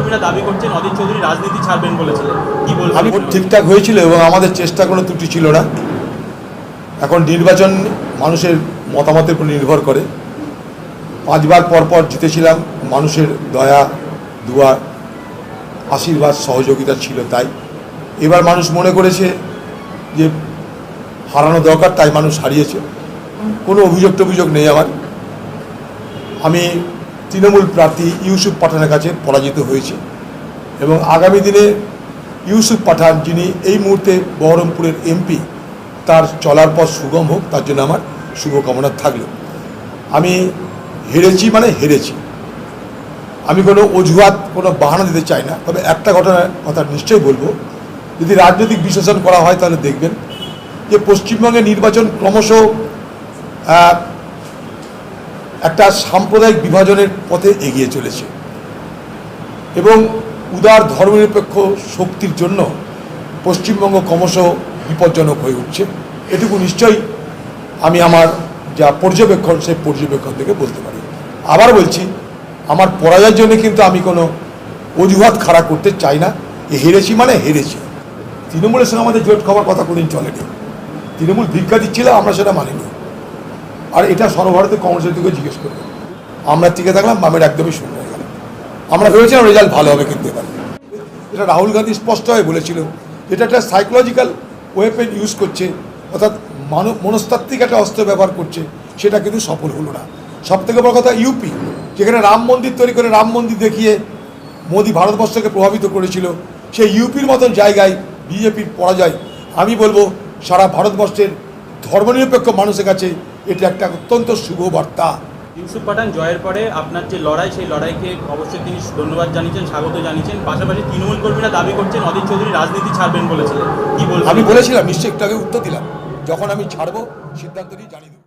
কর্মীরা দাবি করছেন অধীর চৌধুরী রাজনীতি ছাড়বেন বলেছিলেন, কি বলবেন? আমি ঠিকঠাক হয়েছিল এবং আমাদের চেষ্টা কোনো ত্রুটি ছিল না। এখন নির্বাচন মানুষের মতামতের উপর নির্ভর করে। 5 বার পর জিতেছিলাম, মানুষের দয়া দুয়া আশীর্বাদ সহযোগিতা ছিল, তাই এবার মানুষ মনে করেছে যে হারানো দরকার, তাই মানুষ হারিয়েছে। কোনো অভিযোগ নেই আমার। আমি তৃণমূল প্রার্থী ইউসুফ পাঠানের কাছে পরাজিত হয়েছি এবং আগামী দিনে ইউসুফ পাঠান, যিনি এই মুহূর্তে বহরমপুরের এমপি, তার চলার পথ সুগম হোক, তার জন্য আমার শুভকামনা থাকলো। আমি হেরেছি মানে হেরেছি, আমি কোনো অজুহাত কোনো বাহানা দিতে চাই না। তবে একটা কথা নিশ্চয়ই বলবো, যদি রাজনৈতিক বিশ্লেষণ করা হয় তাহলে দেখবেন যে পশ্চিমবঙ্গের নির্বাচন ক্রমশ একটা সাম্প্রদায়িক বিভাজনের পথে এগিয়ে চলেছে এবং উদার ধর্মনিরপেক্ষ শক্তির জন্য পশ্চিমবঙ্গ ক্রমশ বিপজ্জনক হয়ে উঠছে। এটুকু নিশ্চয়ই আমি আমার যা পর্যবেক্ষণ, সেই পর্যবেক্ষণ থেকে বলতে পারি। আবার বলছি, আমার পরাজয়ের জন্য কিন্তু আমি কোনো অজুহাত খাড়া করতে চাই না। হেরেছি মানে হেরেছি। তৃণমূলের সঙ্গে আমাদের জোট খাওয়ার কথা কোনোদিন চলেনি। তৃণমূল ভিক্ষা দিচ্ছিল, আমরা সেটা মানিনি। আর এটা সর্বভারতীয় কংগ্রেসের দিকে জিজ্ঞেস করবে। আমরা টিকে থাকলাম, বামের একদমই শূন্য হয়ে গেল। আমরা ভেবেছিলাম রেজাল্ট ভালো হবে, কিন্তু এবার এটা রাহুল গান্ধী স্পষ্টভাবে বলেছিল, এটা একটা সাইকোলজিক্যাল ওয়েপেন ইউজ করছে, অর্থাৎ মনস্তাত্ত্বিক একটা অস্ত্র ব্যবহার করছে, সেটা কিন্তু সফল হলো না। সবথেকে বড় কথা, ইউপি, যেখানে রাম মন্দির তৈরি করে রাম মন্দির দেখিয়ে মোদি ভারতবর্ষকে প্রভাবিত করেছিল, সেই ইউপির মতন জায়গায় বিজেপির পরাজয়, আমি বলবো সারা ভারতবর্ষের ধর্মনিরপেক্ষ মানুষের কাছে এটা একটা অত্যন্ত শুভ বার্তা। ইউসুফ পাঠান জয়ের পরে আপনার যে লড়াই, সেই লড়াইকে অবশ্যই তিনি ধন্যবাদ জানিয়েছেন, স্বাগত জানিয়েছেন। পাশাপাশি তৃণমূল কর্মীরা দাবি করছেন অধীর চৌধুরী রাজনীতি ছাড়বেন বলেছিলেন, কি বলবেন? আমি বলেছিলাম, নিশ্চয়ই একটু আগে উত্তর দিলাম, যখন আমি ছাড়বো সিদ্ধান্ত নিয়ে জানিয়ে দেবো।